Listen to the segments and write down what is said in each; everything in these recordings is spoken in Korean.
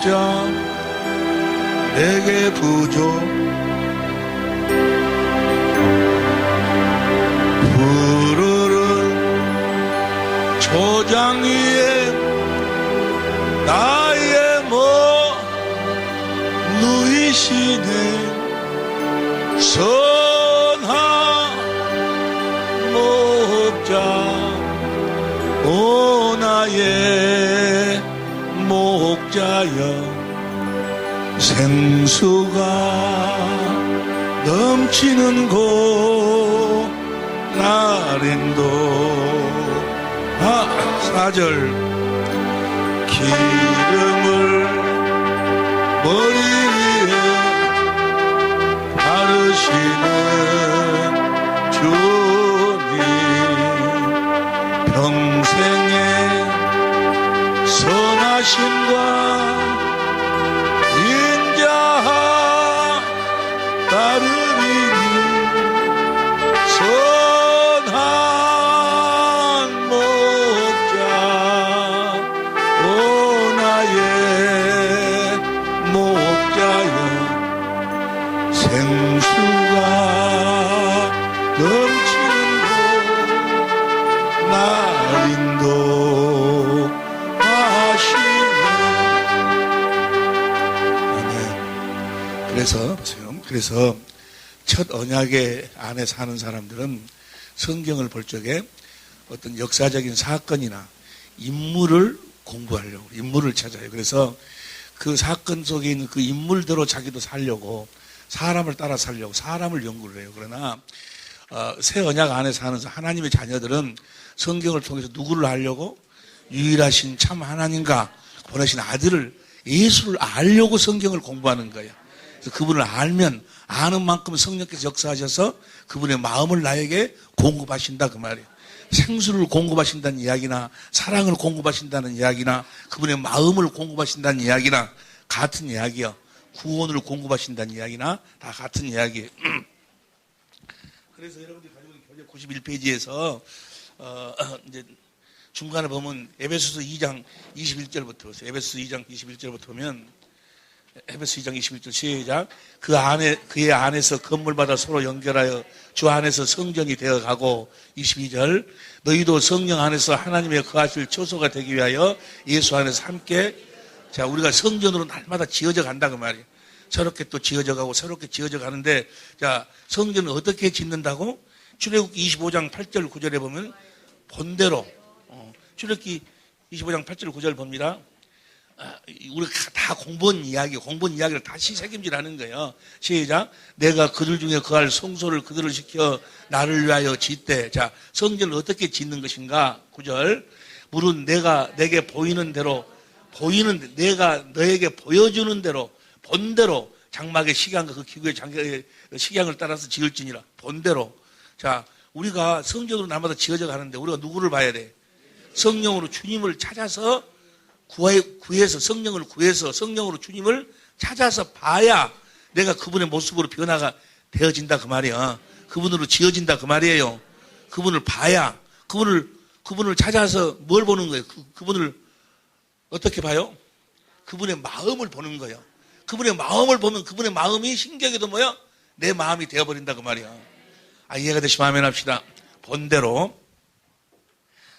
목자 내게 부조 푸르른 초장 위에 나의 누이시네 선한 목자 오 나의 목자여 생수가 넘치는 곳 나린도 4절 기름을 머리 위에 바르시는 주님 평생의 선하심과 인자하 따르리니 선한 목자 오 나의 목자여 생수가 넘치는 곳 나린도 그래서 첫 언약의 안에 사는 사람들은 성경을 볼 적에 어떤 역사적인 사건이나 인물을 공부하려고 인물을 찾아요. 그래서 그 사건 속에 있는 그 인물대로 자기도 살려고 사람을 따라 살려고 사람을 연구를 해요. 그러나 새 언약 안에 사는 하나님의 자녀들은 성경을 통해서 누구를 알려고 유일하신 참 하나님과 보내신 아들을 예수를 알려고 성경을 공부하는 거예요. 그분을 알면 아는 만큼 성령께서 역사하셔서 그분의 마음을 나에게 공급하신다 그 말이에요. 생수를 공급하신다는 이야기나 사랑을 공급하신다는 이야기나 그분의 마음을 공급하신다는 이야기나 같은 이야기요. 구원을 공급하신다는 이야기나 다 같은 이야기예요. 그래서 여러분들이 가지고 있는 교재 91페이지에서 이제 중간에 보면 에베소서 2장 21절부터 보세요. 에베소서 2장 21절부터 보면 에베소 2장 21절 시작. 그의 안에서 건물마다 서로 연결하여 주 안에서 성전이 되어가고 22절 너희도 성령 안에서 하나님의 거하실 처소가 되기 위하여 예수 안에서 함께 자 우리가 성전으로 날마다 지어져 간다 그 말이에요. 새롭게 또 지어져 가고 새롭게 지어져 가는데 자 성전을 어떻게 짓는다고? 출애굽기 25장 8절 9절에 보면 본대로 출애굽기 25장 8절 9절 봅니다. 우리가 다 공부한 이야기를 다시 새김질하는 거예요. 시작. 내가 그들 중에 거할 성소를 그들을 시켜 나를 위하여 짓되. 자, 성전을 어떻게 짓는 것인가? 9절. 물은 내가 내게 보이는 대로 내가 너에게 보여주는 대로 본대로 장막의 식양과 그 기구의 식양을 따라서 지을지니라. 본대로. 자, 우리가 성전으로 날마다 지어져 가는데 우리가 누구를 봐야 돼? 성령으로 주님을 찾아서 구해서 성령을 구해서 성령으로 주님을 찾아서 봐야 내가 그분의 모습으로 변화가 되어진다 그 말이야. 그분으로 지어진다 그 말이에요. 그분을 봐야 그분을 찾아서 뭘 보는 거예요? 그분을 어떻게 봐요? 그분의 마음을 보는 거예요. 그분의 마음을 보면 그분의 마음이 신기하게도 뭐야? 내 마음이 되어버린다 그 말이야. 이해가 되시면 아멘 합시다. 본대로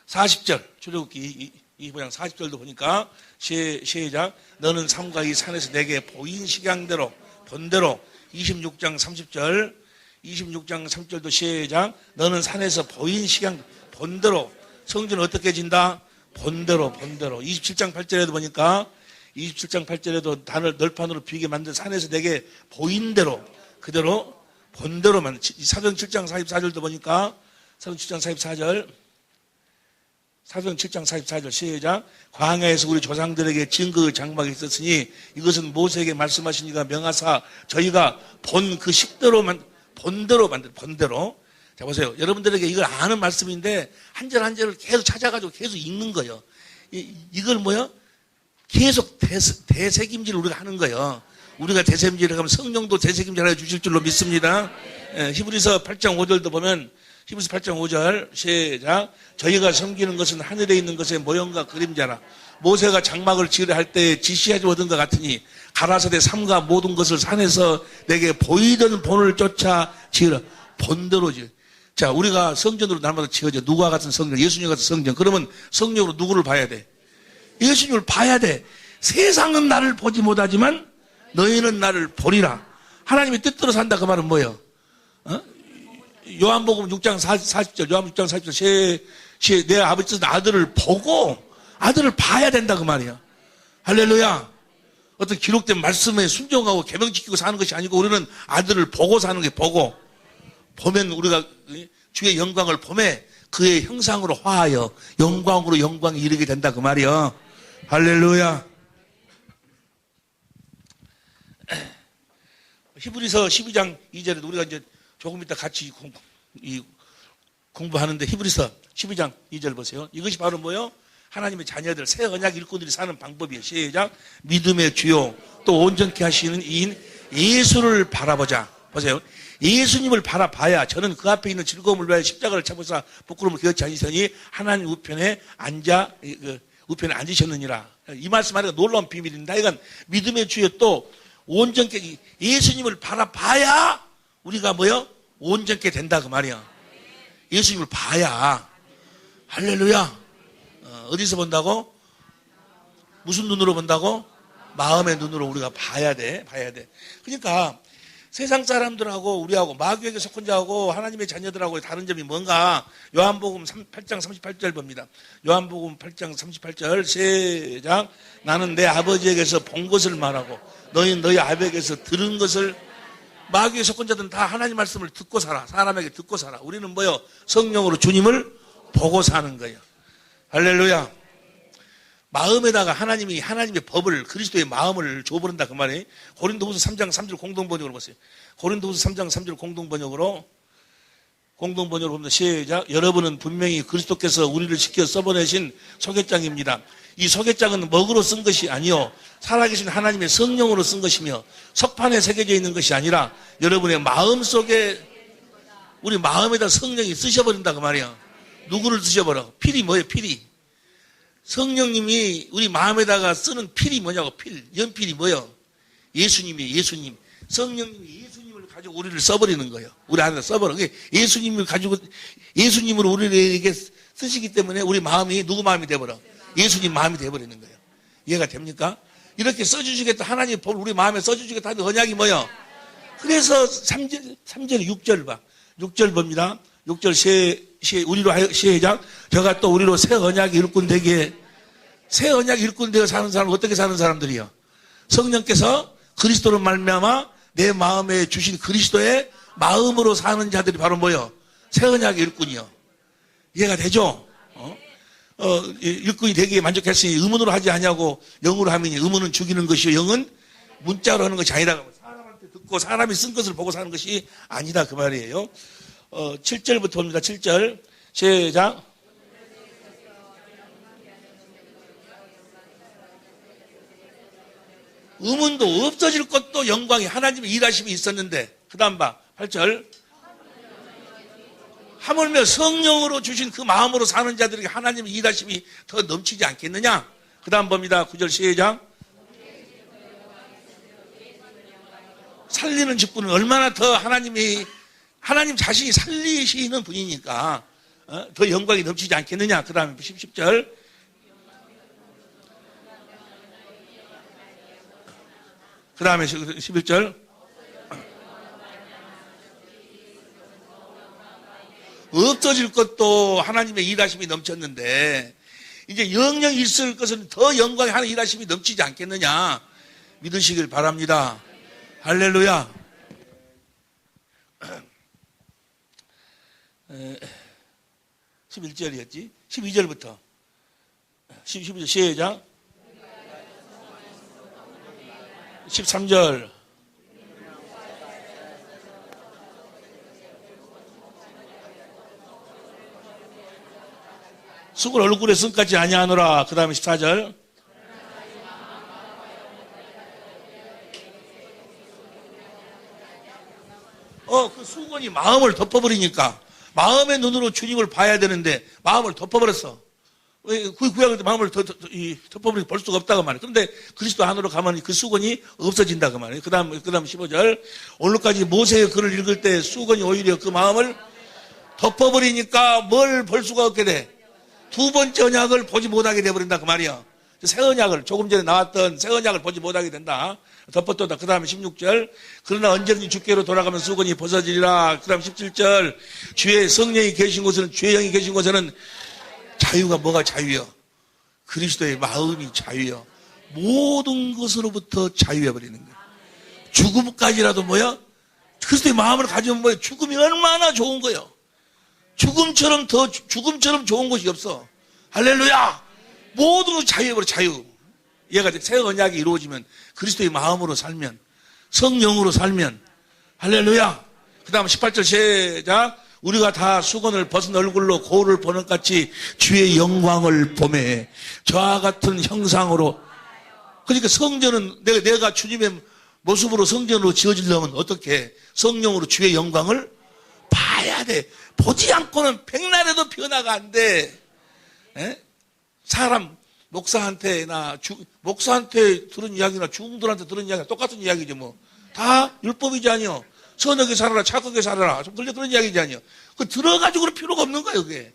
40절 출애굽기 25장 40절도 보니까 시작. 너는 삼가 이 산에서 내게 보인 식양대로 본대로 26장 30절도 시작. 너는 산에서 보인 식양 본대로 성전은 어떻게 진다? 본대로 27장 8절에도 보니까 27장 8절에도 단을 널판으로 비게 만든 산에서 내게 보인 대로 그대로 본대로만 사도행 7장 44절도 보니까 사도행 7장 44절 사도행 7장 44절 시작. 광야에서 우리 조상들에게 증거의 장막이 있었으니 이것은 모세에게 말씀하신 이가 명하사 저희가 본 그 식대로만 본대로 본대로. 자 보세요. 여러분들에게 이걸 아는 말씀인데 한 절 한 절을 계속 찾아가지고 계속 읽는 거예요. 이걸 뭐야? 계속 대책임질을 우리가 하는 거예요. 우리가 대책임질을 하면 성령도 대책임질을 해 주실 줄로 믿습니다. 히브리서 8장 5절도 보면 히브리서 8장 5절 시작. 저희가 섬기는 것은 하늘에 있는 것의 모형과 그림자라. 모세가 장막을 지으려 할 때 지시하지 얻은 것 같으니 가라사대 삼가 모든 것을 산에서 내게 보이던 본을 쫓아 지으라. 본대로 지으라. 자, 우리가 성전으로 날마다 지어져. 누구와 같은 성전, 예수님 같은 성전. 그러면 성령으로 누구를 봐야 돼? 예수님을 봐야 돼. 세상은 나를 보지 못하지만 너희는 나를 보리라. 하나님의 뜻대로 산다. 그 말은 뭐예요? 요한복음 6장 40절, 요한복음 6장 40절, 내 아버지 뜻은 아들을 보고, 아들을 봐야 된다. 그 말이야. 할렐루야. 어떤 기록된 말씀에 순종하고 계명 지키고 사는 것이 아니고 우리는 아들을 보고 사는 게 보고, 보면 우리가 주의 영광을 보매 그의 형상으로 화하여 영광으로 영광에 이르게 된다. 그 말이야. 할렐루야. 히브리서 12장 2절에 우리가 이제 조금 이따 같이 공부하는데 히브리서 12장 2절 보세요. 이것이 바로 뭐예요? 하나님의 자녀들, 새 언약 일꾼들이 사는 방법이에요. 시작. 믿음의 주요 또 온전케 하시는 이인 예수를 바라보자. 보세요. 예수님을 바라봐야 저는 그 앞에 있는 즐거움을 위하여 십자가를 참으사 부끄러움을 기어치 아니시니 하나님 우편에 우편에 앉으셨느니라. 이 말씀하니까 놀라운 비밀입니다. 이건 믿음의 주요 또 온전케 예수님을 바라봐야 우리가 뭐요? 온전케 된다 그 말이야. 예수님을 봐야. 할렐루야. 어디서 본다고? 무슨 눈으로 본다고? 마음의 눈으로 우리가 봐야 돼. 그러니까 세상 사람들하고 우리하고 마귀에게 속한 자하고 하나님의 자녀들하고 다른 점이 뭔가? 요한복음 8장 38절 봅니다. 요한복음 8장 38절 시작. 나는 내 아버지에게서 본 것을 말하고 너희 아버지에게서 들은 것을. 마귀에 속한 자들은 다 하나님 말씀을 듣고 살아. 사람에게 듣고 살아. 우리는 뭐요? 성령으로 주님을 보고 사는 거예요. 할렐루야. 마음에다가 하나님의 법을, 그리스도의 마음을 줘버린다. 그 말이에요. 고린도후서 3장 3절 공동번역으로 보세요. 고린도후서 3장 3절 공동번역으로 봅니다. 시작. 여러분은 분명히 그리스도께서 우리를 시켜 써보내신 소개장입니다. 이 소개장은 먹으로 쓴 것이 아니요 살아계신 하나님의 성령으로 쓴 것이며 석판에 새겨져 있는 것이 아니라 여러분의 마음속에 우리 마음에다 성령이 쓰셔버린다 그 말이야. 누구를 쓰셔버려? 필이 뭐예요? 필이. 성령님이 우리 마음에다가 쓰는 필이 뭐냐고. 연필이 뭐예요? 예수님이에요. 예수님. 성령님이 예수님을 가지고 우리를 써버리는 거예요. 우리 안에다 써버려. 예수님을 가지고 예수님으로 우리에게 쓰시기 때문에 우리 마음이 누구 마음이 돼버려? 예수님 마음이 돼버리는 거예요. 이해가 됩니까? 이렇게 써주시겠다. 하나님 법 우리 마음에 써주시겠다 하는 언약이 뭐예요? 그래서 3절, 6절 봐. 6절 봅니다. 6절 우리로 시작. 저가 또 우리로 새 언약 일꾼 되게. 새 언약 일꾼 되어 사는 사람은 어떻게 사는 사람들이요? 성령께서 그리스도로 말미암아 내 마음에 주신 그리스도의 마음으로 사는 자들이 바로 뭐예요? 새 언약 일꾼이요. 이해가 되죠? 일꾼이 되기에 만족했으니 의문으로 하지 아니하고 영으로 하면이 의문은 죽이는 것이요 영은 문자로 하는 것이 아니다. 사람한테 듣고 사람이 쓴 것을 보고 사는 것이 아니다 그 말이에요. 7절부터 봅니다. 7절 시작. 의문도 없어질 것도 영광이 하나님의 일하심이 있었는데 그 다음 봐. 8절. 하물며 성령으로 주신 그 마음으로 사는 자들에게 하나님의 일하심이 더 넘치지 않겠느냐? 그 다음 봅니다. 9절 시작. 살리는 직분은 얼마나 더 하나님 자신이 살리시는 분이니까 더 영광이 넘치지 않겠느냐? 그 다음에 10절. 그 다음에 11절. 없어질 것도 하나님의 일하심이 넘쳤는데 이제 영영 있을 것은 더 영광의 하나님의 일하심이 넘치지 않겠느냐 믿으시길 바랍니다. 할렐루야. 11절이었지 12절부터 12절 시작. 13절. 숙을 얼굴에 쓴까지 아니하노라. 그 다음에 14절. 그 수건이 마음을 덮어버리니까 마음의 눈으로 주님을 봐야 되는데 마음을 덮어버렸어. 그 구약을 마음을 덮어버리고 볼 수가 없다고 말이에요. 그런데 그리스도 안으로 가면 그 수건이 없어진다고 말이에요. 그 다음 15절. 오늘까지 모세의 글을 읽을 때 수건이 오히려 그 마음을 덮어버리니까 뭘 볼 수가 없게 돼. 두 번째 언약을 보지 못하게 돼버린다 그 말이야. 새 언약을 조금 전에 나왔던 새 언약을 보지 못하게 된다. 덮었다. 그 다음에 16절. 그러나 언제든지 주께로 돌아가면 수건이 벗어지리라. 그 다음 17절. 주의 성령이 계신 곳에는 주의 영이 계신 곳에는 자유가 뭐가 자유요? 그리스도의 마음이 자유요. 모든 것으로부터 자유해버리는 거예요. 죽음까지라도 뭐야? 그리스도의 마음을 가지면 뭐야? 죽음이 얼마나 좋은 거예요. 죽음처럼 좋은 것이 없어. 할렐루야! 모든 것 자유해버려, 자유. 얘가 새 언약이 이루어지면 그리스도의 마음으로 살면, 성령으로 살면, 할렐루야! 그 다음 18절 시작. 우리가 다 수건을 벗은 얼굴로 거울을 보는 것 같이 주의 영광을 보매 저와 같은 형상으로. 그러니까 성전은 내가 주님의 모습으로 성전으로 지어지려면 어떻게? 성령으로 주의 영광을 봐야 돼. 보지 않고는 백날에도 변화가 안 돼. 에? 사람 목사한테 들은 이야기나 중들한테 들은 이야기가 똑같은 이야기죠 뭐. 다 율법이지 아니요. 선하게 살아라, 착하게 살아라. 좀 그런 이야기지 아니요. 그 들어가지고는 필요가 없는 거예요, 그게.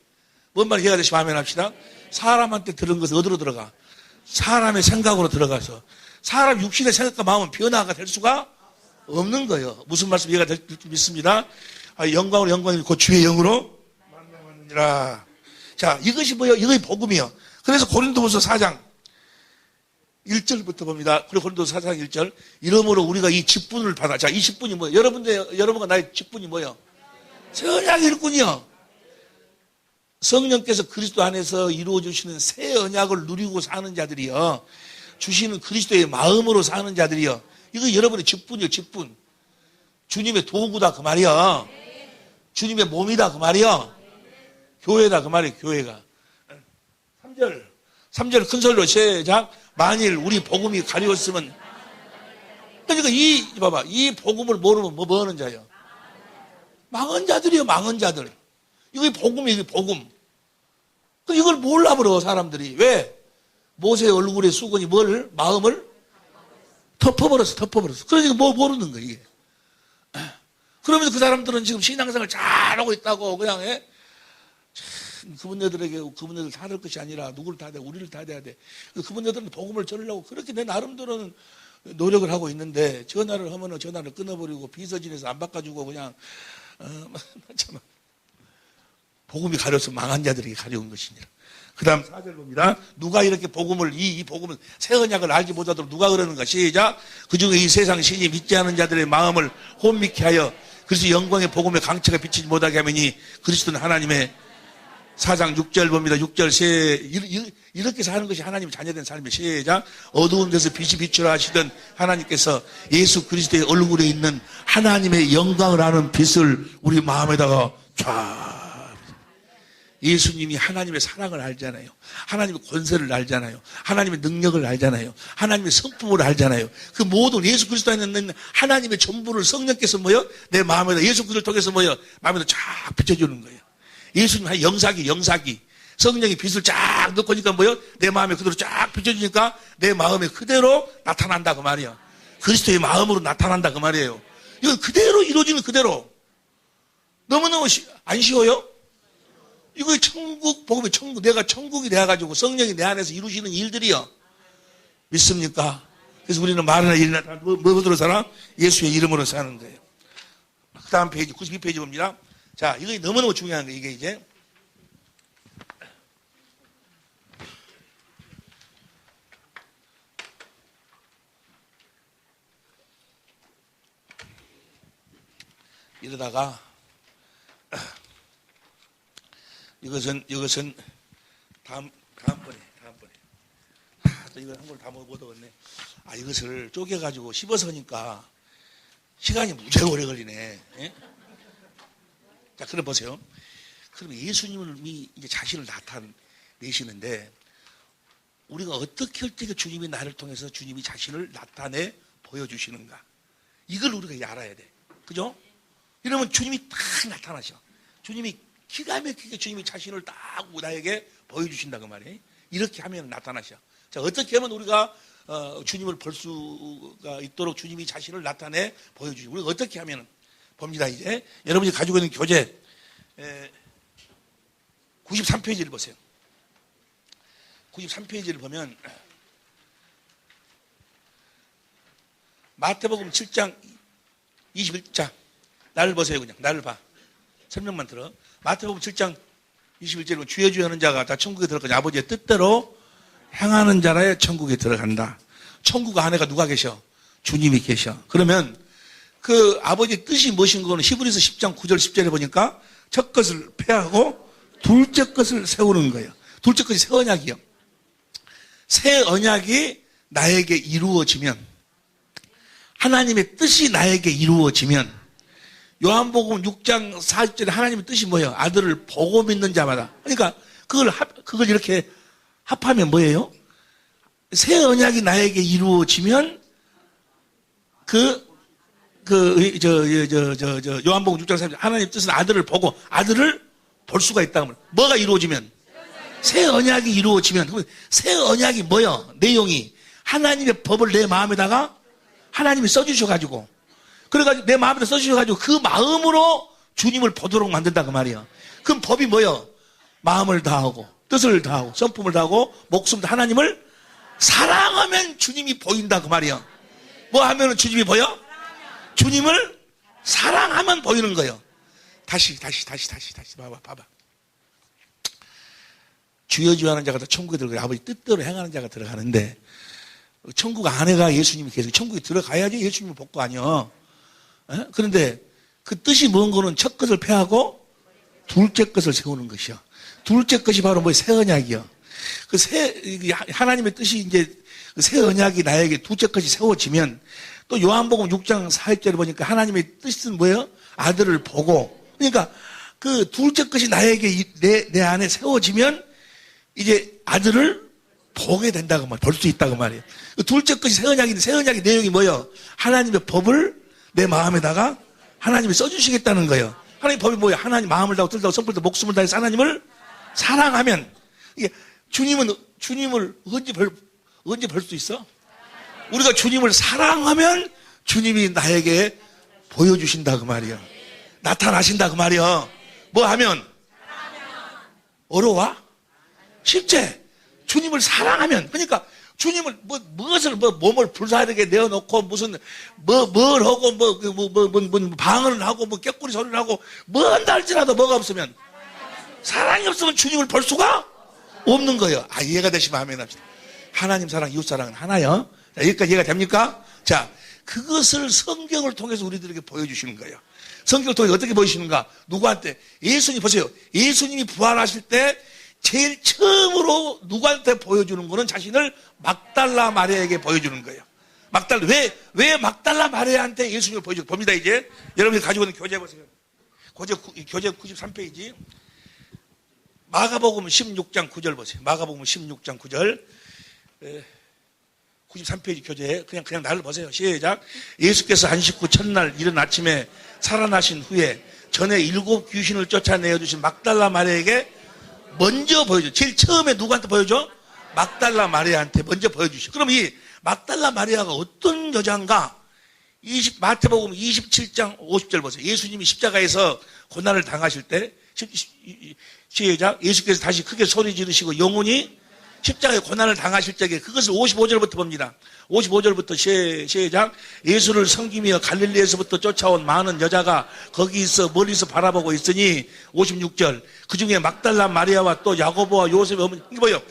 뭔 말인지 이해가 되시면 아멘 합시다. 사람한테 들은 것은 어디로 들어가? 사람의 생각으로 들어가서. 사람 육신의 생각과 마음은 변화가 될 수가 없는 거예요. 무슨 말씀 이해가 될 줄 믿습니다. 영광으로 영광이 곧 주의 영으로 만나느니라. 자, 이것이 뭐예요? 이것이 복음이요. 그래서 고린도후서 4장 1절부터 봅니다. 그리고 고린도후서 4장 1절. 이러므로 우리가 이 직분을 받아. 자, 이 직분이 뭐예요? 여러분과 나의 직분이 뭐예요? 새 언약 일꾼이요. 성령께서 그리스도 안에서 이루어 주시는 새 언약을 누리고 사는 자들이요. 주시는 그리스도의 마음으로 사는 자들이요. 이거 여러분의 직분이요, 직분. 주님의 도구다 그 말이요. 주님의 몸이다 그 말이요. 교회다 그 말이에요, 교회가. 3절 큰 소리로 시작. 만일 우리 복음이 가려웠으면, 그러니까 이 복음을 모르면 뭐 하는 자예요? 망한 자들이요, 망한 자들. 이게 복음이에요, 이게 복음. 이걸 몰라버려, 사람들이. 왜? 모세의 얼굴에 수건이 마음을 덮어버렸어. 그러니까 모르는 거예요, 이게. 그러면서 그 사람들은 지금 신앙생활 잘하고 있다고, 그냥, 그분들을 타될 것이 아니라 누구를 타야 돼? 우리를 타야 돼. 그분들은 복음을 전하려고 그렇게 내 나름대로는 노력을 하고 있는데 전화를 하면은 전화를 끊어버리고 비서진에서 안 바꿔주고 그냥 참 복음이 가려서 망한 자들에게 가려운 것이니라. 그 다음 4절 봅니다. 누가 이렇게 복음을 이 복음을 새 언약을 알지 못하도록 누가 그러는가? 시작. 그중에 이 세상 신이 믿지 않은 자들의 마음을 혼미케 하여 그래서 영광의 복음의 강체가 비치지 못하게 하매니 그리스도는 하나님의 4장 6절 봅니다. 6절 이렇게 사는 것이 하나님의 자녀된 삶의 시작. 어두운 데서 빛이 비추라 하시던 하나님께서 예수 그리스도의 얼굴에 있는 하나님의 영광을 아는 빛을 우리 마음에다가 쫙. 예수님이 하나님의 사랑을 알잖아요. 하나님의 권세를 알잖아요. 하나님의 능력을 알잖아요. 하나님의 성품을 알잖아요. 그 모든 예수 그리스도 안에 있는 하나님의 전부를 성령께서 내 마음에다 예수 그리스도를 통해서 마음에다 쫙 비춰주는 거예요. 예수님 영사기. 성령이 빛을 쫙 넣고 니까 내 마음에 그대로 쫙 비춰주니까 내 마음에 그대로 나타난다 그 말이에요. 그리스도의 마음으로 나타난다 그 말이에요. 이건 그대로 이루어지는 그대로. 너무너무 안 쉬워요? 이거 복음의 천국, 내가 천국이 되어가지고 성령이 내 안에서 이루시는 일들이요. 믿습니까? 그래서 우리는 말이나 일이나 다 뭐로 살아? 예수의 이름으로 사는 거예요. 그 다음 페이지, 92페이지 봅니다. 자, 이거 너무너무 중요한 거예요, 이게 이제. 이러다가, 이것은 다음번에. 또 이걸 한 걸 다 못 얻었네. 이것을 쪼개가지고 씹어서니까 시간이 무지하게 오래 걸리네. 예? 자, 그럼 보세요. 그럼 예수님이 이제 자신을 나타내시는데, 우리가 어떻게 할 때 주님이 나를 통해서 주님이 자신을 나타내 보여주시는가. 이걸 우리가 알아야 돼. 그죠? 이러면 주님이 딱 나타나셔. 주님이 기가 막히게 주님이 자신을 딱 나에게 보여주신다 그 말이에요. 이렇게 하면 나타나셔. 자, 어떻게 하면 우리가 주님을 볼 수가 있도록 주님이 자신을 나타내 보여주시고, 우리가 어떻게 하면 봅니다. 이제 여러분이 가지고 있는 교재 93페이지를 보세요. 93페이지를 보면 마태복음 7장 21장, 나를 보세요. 그냥 나를 봐. 설명만 들어. 마태복음 7장 21절에 주여 주여 하는 자가 다 천국에 들어가니 아버지의 뜻대로 행하는 자라야 천국에 들어간다. 천국 안에가 누가 계셔? 주님이 계셔. 그러면 그 아버지의 뜻이 무엇인 거는 히브리서 10장 9절 10절에 보니까 첫 것을 폐하고 둘째 것을 세우는 거예요. 둘째 것이 새 언약이요. 새 언약이 나에게 이루어지면, 하나님의 뜻이 나에게 이루어지면, 요한복음 6장 40절에 하나님의 뜻이 뭐예요? 아들을 보고 믿는 자마다. 그러니까 그걸 이렇게 합하면 뭐예요? 새 언약이 나에게 이루어지면 요한복음 6장 40절 하나님의 뜻은 아들을 보고 아들을 볼 수가 있다고 말해요. 뭐가 이루어지면? 새 언약이 이루어지면. 새 언약이 뭐예요? 내용이 하나님의 법을 내 마음에다가 하나님이 써주셔가지고, 그래가지고 내 마음에다 써주셔가지고 그 마음으로 주님을 보도록 만든다 그 말이에요. 그럼 법이 뭐예요? 마음을 다하고 뜻을 다하고 성품을 다하고 목숨을 다하고 하나님을 사랑하면 주님이 보인다 그 말이에요. 뭐 하면 주님이 보여? 주님을 사랑하면 보이는 거예요. 다시 봐봐. 주여 주여 하는 자가 다 천국에 들어가요. 아버지 뜻대로 행하는 자가 들어가는데, 천국 안에가 예수님이 계세요. 천국에 들어가야지 예수님을 볼 거 아니에요. 그런데 그 뜻이 뭔 거는 첫 것을 폐하고 둘째 것을 세우는 것이요. 둘째 것이 바로 새 언약이요. 하나님의 뜻이 이제 새 언약이 나에게 둘째 것이 세워지면, 또 요한복음 6장 4절에 보니까 하나님의 뜻은 뭐예요? 아들을 보고. 그러니까 그 둘째 것이 나에게 내 안에 세워지면 이제 아들을 보게 된다고 말이에요. 볼 수 있다고 말이에요. 그 둘째 것이 새 언약인데, 새 언약의 내용이 뭐예요? 하나님의 법을 내 마음에다가 하나님이 써주시겠다는 거예요. 하나님의 법이 뭐예요? 하나님 마음을 다하고 뜻을 다하고 성품을 다하고 목숨을 다해서 하나님을 사랑하면, 이게 주님을 언제 볼 수 있어? 우리가 주님을 사랑하면 주님이 나에게 보여주신다 그 말이에요. 나타나신다 그 말이에요. 뭐 하면? 어려워? 쉽지? 주님을 사랑하면. 그러니까 주님을 몸을 불사르게 내어놓고 무슨 뭘 하고 방언을 하고 꾀꼬리 소리를 하고 뭐 한다 할지라도 뭐가 없으면, 사랑이 없으면 주님을 볼 수가 없는 거예요. 이해가 되시면 아멘 합시다. 하나님 사랑, 이웃 사랑은 하나요. 자, 여기까지 이해가 됩니까? 자, 그것을 성경을 통해서 우리들에게 보여주시는 거예요. 성경을 통해서 어떻게 보여주시는가? 누구한테? 예수님 보세요. 예수님이 부활하실 때 제일 처음으로 누구한테 보여주는 거는 자신을 막달라 마리아에게 보여주는 거예요. 왜 막달라 마리아한테 예수님을 보여주고 봅니다. 이제 여러분이 가지고 있는 교재 보세요. 교재 93페이지. 마가복음 16장 9절 보세요. 마가복음 16장 9절. 93페이지 교재에 그냥 나를 보세요. 시작. 예수께서 안식 후 첫날 이른 아침에 살아나신 후에 전에 7 귀신을 쫓아내어 주신 막달라 마리아에게 먼저 보여줘. 제일 처음에 누구한테 보여줘? 막달라 마리아한테 먼저 보여주시오. 그럼 이 막달라 마리아가 어떤 여자인가? 마태복음 27장 50절 보세요. 예수님이 십자가에서 고난을 당하실 때, 시작. 예수께서 다시 크게 소리 지르시고 영혼이 십자가에 고난을 당하실 적에, 그것을 55절부터 봅니다. 55절부터 시작. 예수를 섬기며 갈릴리에서부터 쫓아온 많은 여자가 거기서 멀리서 바라보고 있으니, 56절. 그 중에 막달라 마리아와 또 야고보와 요셉의 어머니. 이게 뭐예요?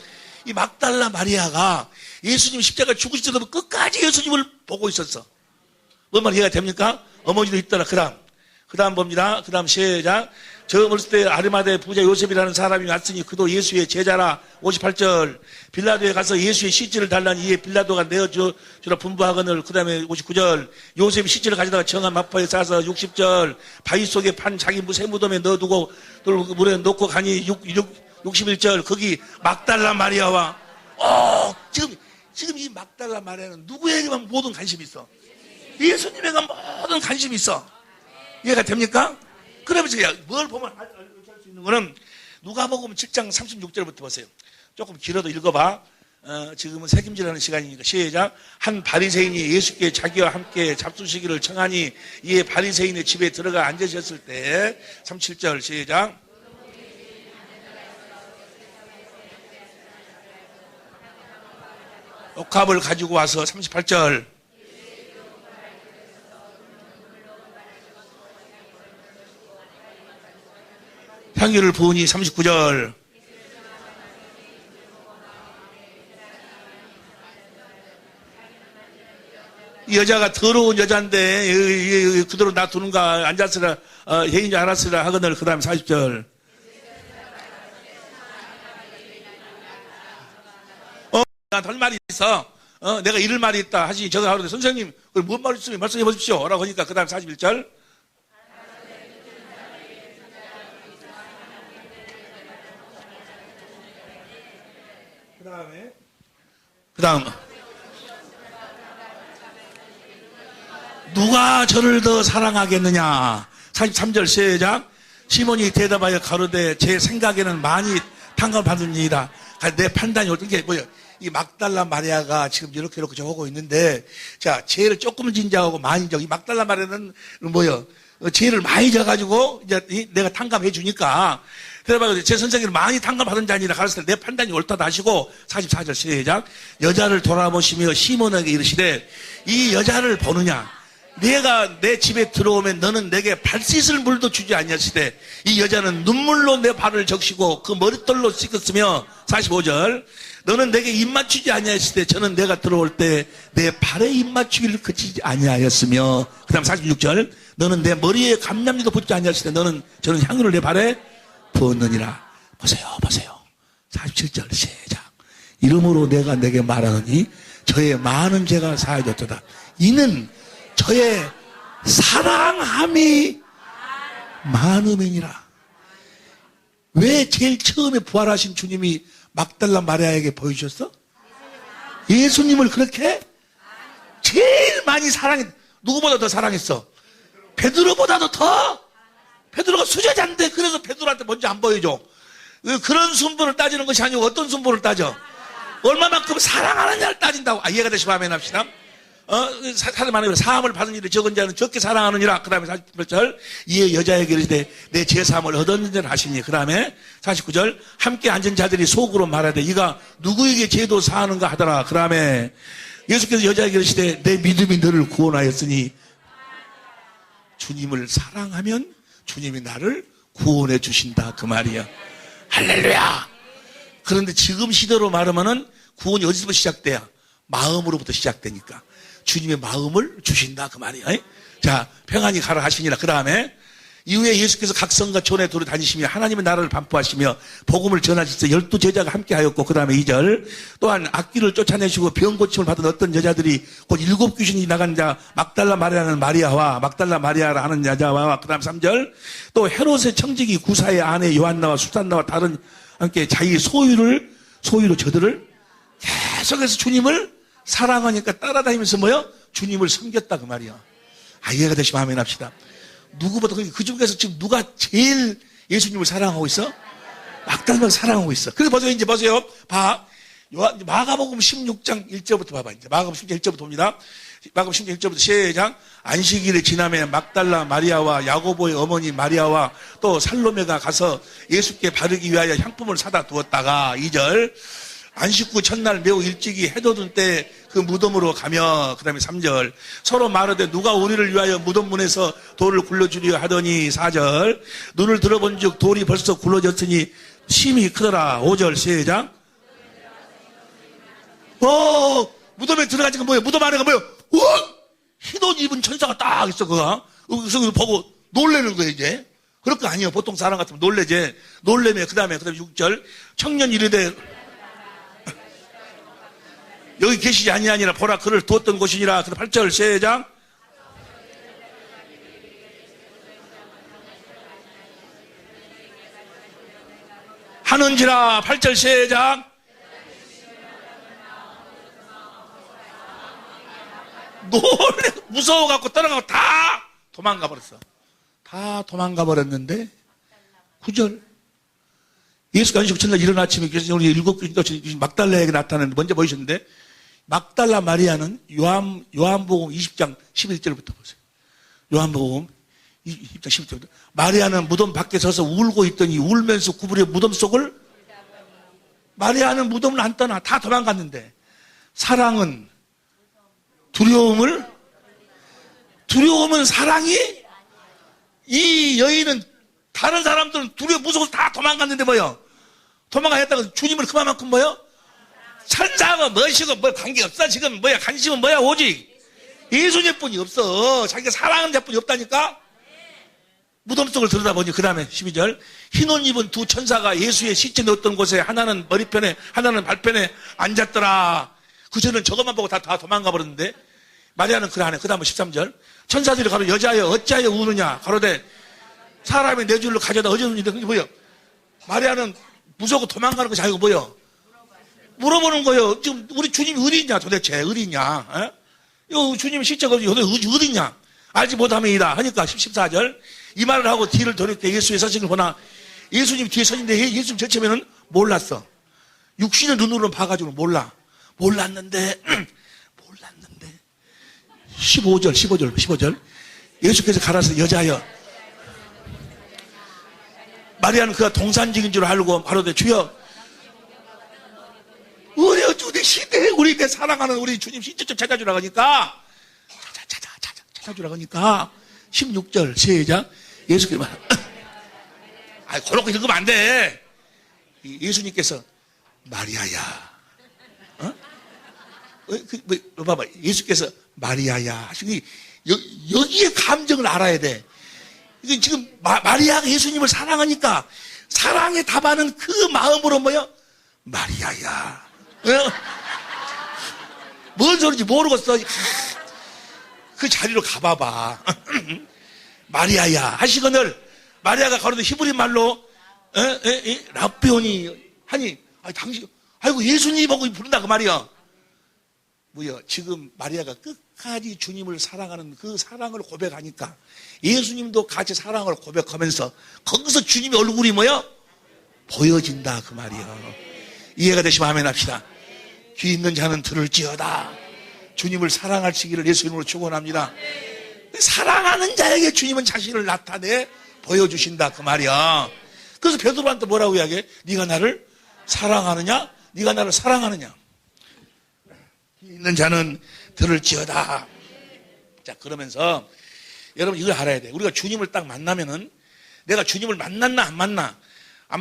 이 막달라 마리아가 예수님 십자가에 죽으실 때도 끝까지 예수님을 보고 있었어. 뭔 말 이해가 됩니까? 어머니도 있더라. 그 다음 봅니다. 그 다음 시작. 저 어렸을 때 아리마대 부자 요셉이라는 사람이 왔으니 그도 예수의 제자라. 58절. 빌라도에 가서 예수의 시체를 달라니 이에 빌라도가 내어주라 분부하거늘. 그 다음에 59절. 요셉이 시체를 가져다가 정한 마포에 싸서. 60절. 바위 속에 판 자기 새 무덤에 넣어두고 물에 놓고 가니. 61절. 거기 막달라 마리아와 지금 이 막달라 마리아는 누구에게만 모든 관심이 있어? 예수님에게 모든 관심이 있어. 이해가 됩니까? 그러면서 뭘 보면 알 수 있는 거는 누가복음 7장 36절부터 보세요. 조금 길어도 읽어봐. 지금은 책임지라는 시간이니까 시작. 한 바리새인이 예수께 자기와 함께 잡수시기를 청하니 이에 바리새인의 집에 들어가 앉으셨을 때 37절 시작. 옥합을 가지고 와서 38절. 향유를 부으니 39절. 이 여자가 더러운 여자인데 그대로 놔두는가 앉았으라 해인 줄 알았으라 하거늘. 그 다음에 40절. 나한테 할 말이 있어. 내가 이럴 말이 있다 하시니 저가 하루에 선생님 뭔 말 있으면 말씀해 보십시오 라고 하니까 그 다음 41절. 그 다음 누가 저를 더 사랑하겠느냐. 43절 시작. 시몬이 대답하여 가로되 제 생각에는 많이 탕감받으니이다. 내 판단이 어떻게 뭐야. 이 막달라 마리아가 지금 이렇게 저하고 있는데, 자, 죄를 조금 진자하고 많이 져. 이 막달라 마리아는 뭐요? 죄를 많이 져가지고, 이제 내가 탕감해 주니까, 그래봐요. 제 선생님을 많이 탕감받은 자니라 가르쳤을 때 내 판단이 옳다다 하시고, 44절 시작. 여자를 돌아보시며 시몬에게 이르시되, 이 여자를 보느냐? 내가 내 집에 들어오면 너는 내게 발 씻을 물도 주지 아니하시되 이 여자는 눈물로 내 발을 적시고 그 머릿돌로 씻었으며 45절 너는 내게 입맞추지 아니하시되 저는 내가 들어올 때 내 발에 입맞추기를 그치지 아니하였으며 그 다음 46절 너는 내 머리에 감람리도 붙지 아니하시되 저는 향유를 내 발에 부었느니라. 보세요 47절 시작. 이름으로 내가 내게 말하노니 저의 많은 죄가 사하여졌도다. 이는 저의 사랑함이 많음이니라. 왜 제일 처음에 부활하신 주님이 막달라 마리아에게 보여주셨어? 예수님을 그렇게 제일 많이 누구보다 더 사랑했어? 베드로보다도 더? 베드로가 수제자인데 그래서 베드로한테 먼저 안 보여줘. 그런 순번을 따지는 것이 아니고 어떤 순번을 따져? 얼마만큼 사랑하느냐를 따진다고. 이해가 되시면 아멘 합시다. 사람 많이 사함을 받은 일이 적은 자는 적게 사랑하느니라. 그 다음에 48절 이에 여자에게 이르시되 내 제사함을 얻었는지 하시니. 그 다음에 49절 함께 앉은 자들이 속으로 말하되 이가 누구에게 죄도 사하는가 하더라. 그 다음에 예수께서 여자에게 이르시되 내 믿음이 너를 구원하였으니 주님을 사랑하면 주님이 나를 구원해 주신다 그 말이야. 할렐루야. 그런데 지금 시대로 말하면은 구원이 어디서부터 시작돼야? 마음으로부터 시작되니까 주님의 마음을 주신다 그 말이야. 자, 평안히 가라 하시니라. 그 다음에 이후에 예수께서 각 성과 촌에 돌아다니시며 하나님의 나라를 반포하시며 복음을 전하시서 12 제자가 함께하였고 그 다음에 2절 또한 악귀를 쫓아내시고 병 고침을 받은 어떤 여자들이 곧 7 귀신이 나간 자 막달라 마리아라는 마리아와 막달라 마리아라 하는 여자와 그 다음 3절 또 헤롯의 청지기 구사의 아내 요한나와 수산나와 다른 함께 자기 소유로 저들을 계속해서 주님을 사랑하니까 따라다니면서 뭐요? 주님을 섬겼다 그 말이야. 이해가 되시면 아멘 합시다. 누구보다 그 중에서 지금 누가 제일 예수님을 사랑하고 있어? 막달라 사랑하고 있어. 그래서 보세요. 마가복음 16장 1절부터 봐봐. 이제 마가복음 16장 1절부터 봅니다. 마가복음 16장 1절부터 시작. 안식일에 지나매 막달라 마리아와 야고보의 어머니 마리아와 또 살로메가 가서 예수께 바르기 위하여 향품을 사다 두었다가 2절 안식 후 첫날 매우 일찍이 해 돋은 때 그 무덤으로 가며 그 다음에 3절 서로 말하되 누가 우리를 위하여 무덤 문에서 돌을 굴러주려 하더니 4절 눈을 들어본 즉 돌이 벌써 굴러졌으니 심히 크더라. 5절 시작. 무덤에 들어가니까 뭐예요? 무덤 안에가 뭐예요? 흰옷 입은 천사가 딱 있어. 그거 보고 놀래는 거예요 이제. 그럴 거 아니에요. 보통 사람 같으면 놀래지. 놀래며 그 다음에 6절 청년 이르되 여기 계시지 아니하니라 보라 그를 두었던 곳이니라. 8절 시작. 하는지라. 8절 시작. 놀래 무서워갖고 떠나가고 다 도망가 버렸어. 다 도망가 버렸는데 9절 예수가 안식 첫날 이른 아침에 우리 일곱 막달라에게 나타났는데 먼저 보이셨는데 막달라 마리아는 요한복음 20장 11절부터 보세요. 요한복음 20장 11절부터 마리아는 무덤 밖에 서서 울고 있더니 울면서 구부려 무덤 속을 마리아는 무덤을 안 떠나 다 도망갔는데 사랑은 두려움은 사랑이 이 여인은 다른 사람들은 두려워 무서워서 다 도망갔는데 뭐요? 도망가겠다고 주님을 그만큼 뭐요? 천사가 뭐시고 뭐 관계없어 지금 뭐야 관심은 뭐야 오직 예수님뿐이 없어 자기가 사랑하는 자뿐이 없다니까 무덤 속을 들여다보니 그 다음에 12절 흰옷 입은 두 천사가 예수의 시체 넣었던 곳에 하나는 머리편에 하나는 발편에 앉았더라 그 전은 저것만 보고 다 도망가 버렸는데 마리아는 그 안에 그 다음에 13절 천사들이 가로 여자여 어찌하여 우느냐 가로되 사람이 내 줄로 가져다 어제는데 그게 뭐예요? 마리아는 무서워 도망가는 것이 아니고 뭐예요? 물어보는 거예요. 지금 우리 주님이 어디 있냐 도대체 어디 있냐? 이 주님 시체가 어디 있냐? 알지 못함이다 하니까 14절 이 말을 하고 뒤를 돌릴 때 예수의 서식을 보나 예수님 뒤에 서 있는데 예수님 저체면은 몰랐어. 육신의 눈으로는 봐가지고 몰랐는데 15절 예수께서 가라서 여자여 마리아는 그가 동산직인 줄 알고 바로되 주여 우리 시대에 우리 내 사랑하는 우리 주님 시체 좀 찾아주라 하니까 찾아주라 하니까 16절 시작 예수께서 그렇게 읽으면 안 돼. 예수님께서 마리아야 봐봐 예수께서 마리아야 하시니 여기에 감정을 알아야 돼. 이게 지금 마리아가 예수님을 사랑하니까 사랑에 답하는 그 마음으로 뭐요? 마리아야. 뭔 소리인지 모르겠어. 그 자리로 가봐봐. 마리아야 하시거늘 마리아가 가로되 히브리 말로 랍비오니 하니 당신 아이고 예수님 보고 부른다 그 말이야. 뭐야 지금 마리아가 끝까지 주님을 사랑하는 그 사랑을 고백하니까 예수님도 같이 사랑을 고백하면서 거기서 주님의 얼굴이 뭐야? 보여진다 그 말이야. 이해가 되시면 아멘 합시다. 귀 있는 자는 들을지어다. 주님을 사랑하시기를 예수 이름으로 축원합니다. 사랑하는 자에게 주님은 자신을 나타내 보여주신다 그 말이야. 그래서 베드로한테 뭐라고 이야기해? 네가 나를 사랑하느냐? 네가 나를 사랑하느냐? 귀 있는 자는 들을지어다. 자 그러면서 여러분 이걸 알아야 돼. 우리가 주님을 딱 만나면은 내가 주님을 만났나 안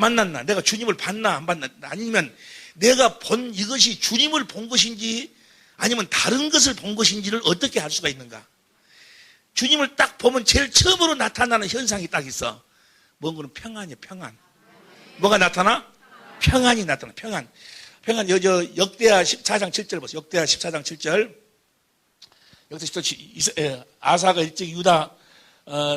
만났나 내가 주님을 봤나 안 봤나 아니면 내가 본 이것이 주님을 본 것인지 아니면 다른 것을 본 것인지를 어떻게 알 수가 있는가? 주님을 딱 보면 제일 처음으로 나타나는 현상이 딱 있어. 뭔 거는 평안이야 평안. 뭐가 나타나? 평안이 나타나. 평안. 역대하 14장 7절 보세요. 역대하 14장 7절. 여기서 아사가 일찍 유다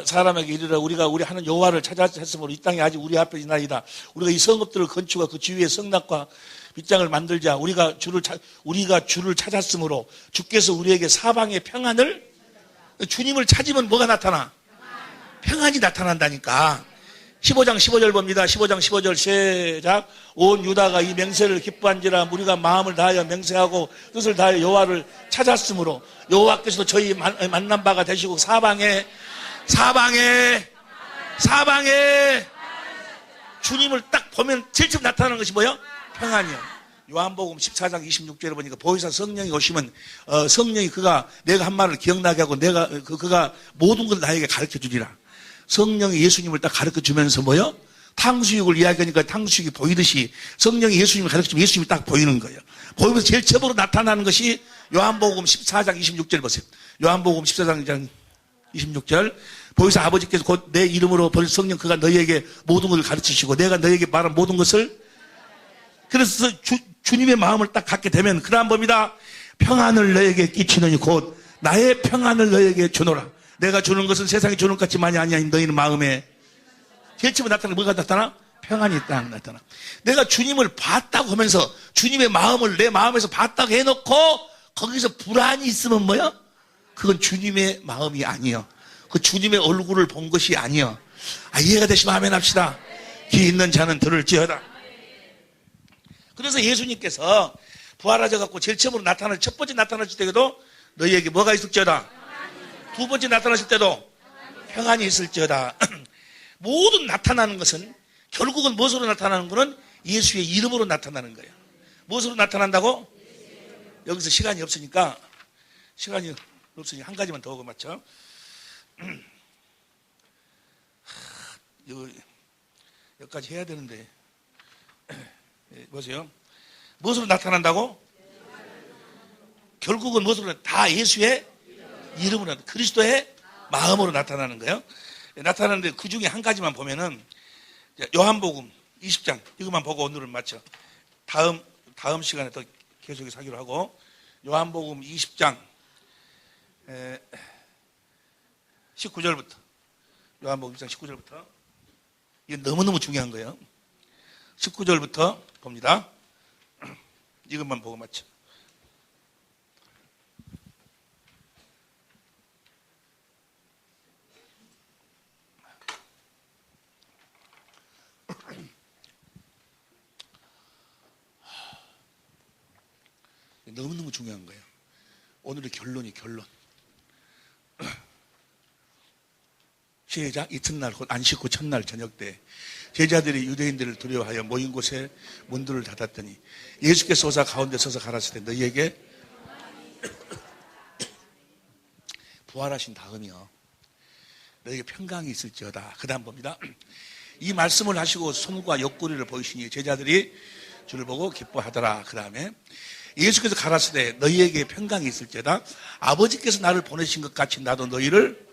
사람에게 이르러 우리가 우리 하는 여호와를 찾았으므로 이 땅이 아직 우리 앞에 있나이다. 우리가 이 성읍들을 건축하고 그 주위에 성낙과 빗장을 만들자. 우리가 주를 찾았으므로 주께서 우리에게 사방의 평안을 주님을 찾으면 뭐가 나타나? 평안이 나타난다니까. 15장 15절 봅니다. 15장 15절 시작. 온 유다가 이 맹세를 기뻐한지라 우리가 마음을 다하여 맹세하고 뜻을 다하여 여호와를 찾았으므로 여호와께서도 저희 만난 바가 되시고 사방에 주님을 딱 보면 제일 처음 나타나는 것이 뭐예요? 평안이요. 요한복음 14장 26절에 보니까 보혜사 성령이 오시면 성령이 그가 내가 한 말을 기억나게 하고 그가 모든 걸 나에게 가르쳐 주리라. 성령이 예수님을 딱 가르쳐 주면서 뭐요? 탕수육을 이야기하니까 탕수육이 보이듯이 성령이 예수님을 가르쳐 주면 예수님이 딱 보이는 거예요. 보이면서 제일 처음으로 나타나는 것이 요한복음 14장 26절 보세요. 요한복음 14장 26절. 보혜사 아버지께서 곧 내 이름으로 보낸 성령 그가 너희에게 모든 것을 가르치시고 내가 너희에게 말한 모든 것을 그래서 주님의 마음을 딱 갖게 되면 그 다음 봅니다. 평안을 너에게 끼치느니 곧 나의 평안을 너에게 주노라. 내가 주는 것은 세상이 주는 것 같지만이 아니야. 너희는 마음에 제일 처음에 나타나 뭐가 나타나? 평안이 딱 나타나. 내가 주님을 봤다고 하면서 주님의 마음을 내 마음에서 봤다고 해놓고 거기서 불안이 있으면 뭐야? 그건 주님의 마음이 아니요. 그 주님의 얼굴을 본 것이 아니요. 이해가 되시면 아멘 합시다. 귀 있는 자는 들을지어다. 그래서 예수님께서 부활하셔갖고 제일 처음으로 나타날 첫 번째 나타나실 때에도 너희에게 뭐가 있을지어다. 두 번째 나타나실 때도 평안이 있을지어다. 모든 나타나는 것은 결국은 무엇으로 나타나는 것은 예수의 이름으로 나타나는 거예요. 무엇으로 나타난다고? 여기서 시간이 없으니까 한 가지만 더 맞죠? 여기까지 해야 되는데 보세요. 무엇으로 나타난다고? 결국은 무엇으로 다 예수의 이름으로 그리스도의 마음으로 나타나는 거예요. 나타나는데 그 중에 한 가지만 보면은 요한복음 20장 이것만 보고 오늘은 마쳐. 다음 시간에 더 계속해서 하기로 하고 요한복음 20장 19절부터 요한복음 20장 19절부터 이건 너무너무 중요한 거예요. 19절부터 봅니다. 이것만 보고 마쳐. 너무너무 중요한 거예요. 오늘의 결론. 시작. 이튿날 곧 안식 후 첫날 저녁 때 제자들이 유대인들을 두려워하여 모인 곳에 문들을 닫았더니 예수께서 오사 가운데 서서 가라사대 너희에게 부활하신 다음이요 너희에게 평강이 있을지어다. 그 다음 봅니다. 이 말씀을 하시고 손과 옆구리를 보이시니 제자들이 주를 보고 기뻐하더라. 그 다음에 예수께서 가라사대 너희에게 평강이 있을지어다. 아버지께서 나를 보내신 것 같이 나도 너희를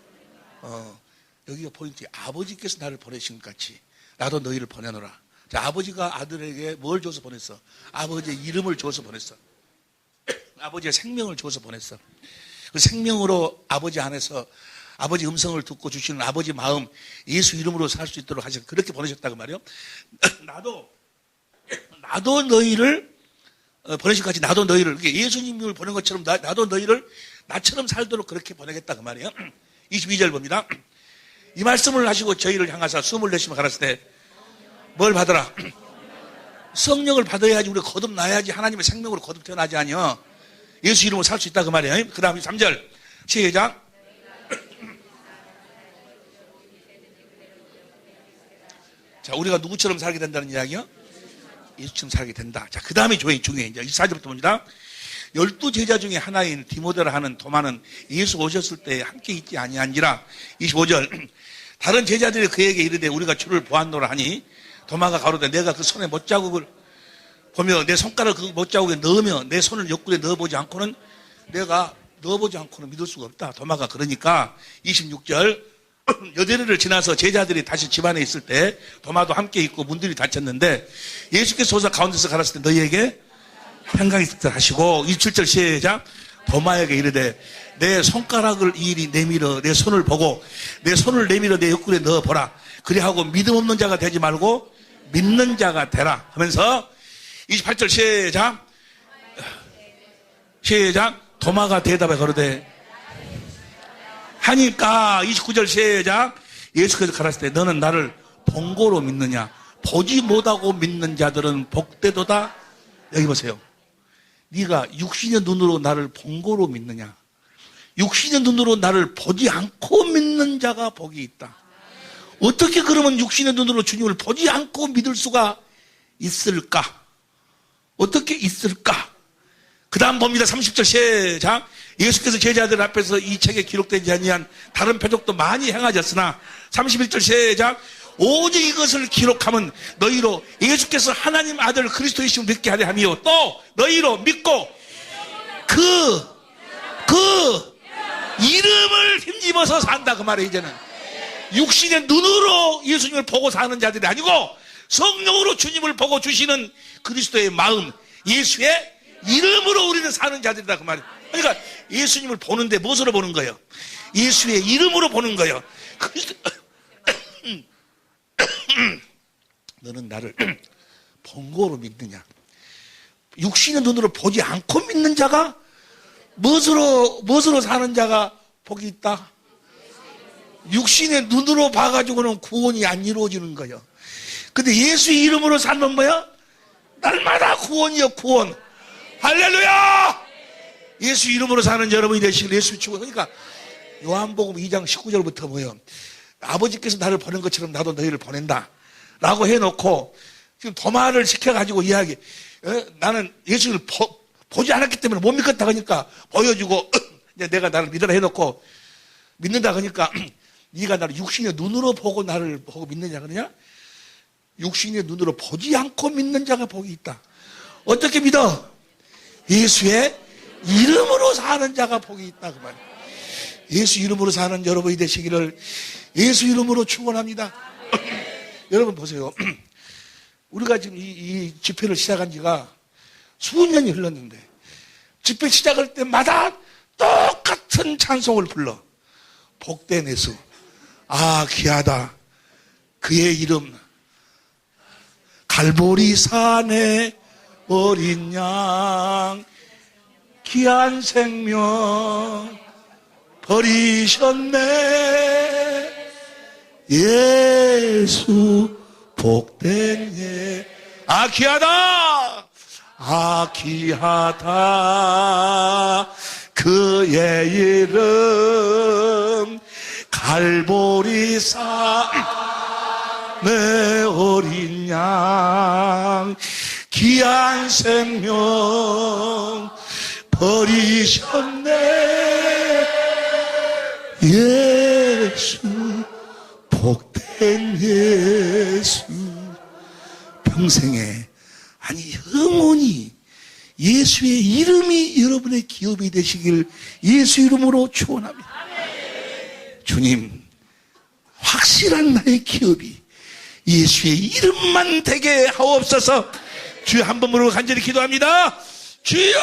여기가 포인트. 아버지께서 나를 보내신 것 같이 나도 너희를 보내노라. 자, 아버지가 아들에게 뭘 줘서 보냈어? 아버지의 이름을 줘서 보냈어. 아버지의 생명을 줘서 보냈어. 그 생명으로 아버지 안에서 아버지 음성을 듣고 주시는 아버지 마음 예수 이름으로 살 수 있도록 하셔서 그렇게 보내셨다고 말이요. 나도 너희를 보내신 것 같이 나도 너희를 예수님을 보낸 것처럼 나도 너희를 나처럼 살도록 그렇게 보내겠다 그 말이에요. 22절 봅니다. 이 말씀을 하시고 저희를 향하사 숨을 내쉬며 가라사대 뭘 받으라? 성령을 받아야지 우리가 거듭나야지 하나님의 생명으로 거듭 태어나지 아니요. 예수 이름으로 살 수 있다 그 말이에요. 그 다음에 3절 시작. 자, 우리가 누구처럼 살게 된다는 이야기요? 예수처럼 살게 된다. 자, 그 다음에 중요해. 이제 24절부터 봅니다. 12제자 중에 하나인 디모데라 하는 도마는 예수 오셨을 때 함께 있지 아니한지라. 25절 다른 제자들이 그에게 이르되 우리가 주를 보았노라 하니 도마가 가로되 내가 그 손에 못자국을 보며 내 손가락을 그 못자국에 넣으며 내 손을 옆구리에 넣어보지 않고는 내가 넣어보지 않고는 믿을 수가 없다. 도마가 그러니까 26절 여대를 지나서 제자들이 다시 집안에 있을 때 도마도 함께 있고 문들이 닫혔는데 예수께서 오사 가운데서 가랐을 때 너희에게 평강이 있다 하시고 27절 시작. 도마에게 이르되 내 손가락을 이리 내밀어 내 손을 보고 내 손을 내밀어 내 옆구리에 넣어보라. 그리하고 믿음 없는 자가 되지 말고 믿는 자가 되라 하면서 28절 시작. 도마가 대답해 가로되 하니까 29절 시작. 예수께서 가라사대 때 너는 나를 본고로 믿느냐? 보지 못하고 믿는 자들은 복되도다. 여기 보세요. 네가 육신의 눈으로 나를 본고로 믿느냐? 육신의 눈으로 나를 보지 않고 믿는 자가 복이 있다. 어떻게 그러면 육신의 눈으로 주님을 보지 않고 믿을 수가 있을까? 어떻게 있을까? 그 다음 봅니다. 30절 시작. 예수께서 제자들 앞에서 이 책에 기록되지 아니한 다른 표적도 많이 행하셨으나 31절 시작. 오직 이것을 기록하면 너희로 예수께서 하나님 아들 그리스도이심을 믿게 하려 함이요 또 너희로 믿고 그 이름을 힘입어서 산다 그 말이에요. 이제는 육신의 눈으로 예수님을 보고 사는 자들이 아니고 성령으로 주님을 보고 주시는 그리스도의 마음 예수의 이름으로 우리는 사는 자들이다 그 말이에요. 그러니까 예수님을 보는데 무엇으로 보는 거예요? 예수의 이름으로 보는 거예요. 너는 나를 본고로 믿느냐? 육신의 눈으로 보지 않고 믿는 자가 무엇으로 사는 자가 복이 있다? 육신의 눈으로 봐가지고는 구원이 안 이루어지는 거예요. 근데 예수의 이름으로 살면 뭐야? 날마다 구원이요, 구원. 할렐루야! 예수 이름으로 사는 여러분이 되시길 예수 축원하니까 요한복음 2장 19절부터 뭐예요? 아버지께서 나를 보낸 것처럼 나도 너희를 보낸다 라고 해놓고 지금 도마를 시켜가지고 이야기, 나는 예수를 보지 않았기 때문에 못 믿겠다 하니까 보여주고 이제 내가 나를 믿으라 해놓고 믿는다 하니까 네가 나를 육신의 눈으로 보고 나를 보고 믿느냐 그러냐? 육신의 눈으로 보지 않고 믿는 자가 복이 있다. 어떻게 믿어? 예수의 이름으로 사는 자가 복이 있다 그 말이에요. 예수 이름으로 사는 여러분이 되시기를 예수 이름으로 축원합니다. 여러분 보세요. 우리가 지금 이 집회를 시작한 지가 수년이 흘렀는데 집회 시작할 때마다 똑같은 찬송을 불러. 복된 예수, 아 귀하다 그의 이름, 갈보리 산에 어린 양 귀한 생명 버리셨네. 예수 복된 아 귀하다, 아 귀하다 그의 이름, 갈보리 산의 어린 양 귀한 생명 버리셨네. 예수 복된 예수. 평생에 아니 영원히 예수의 이름이 여러분의 기업이 되시길 예수 이름으로 축원합니다. 주님, 확실한 나의 기업이 예수의 이름만 되게 하옵소서. 주여 한 번으로 간절히 기도합니다. 주여!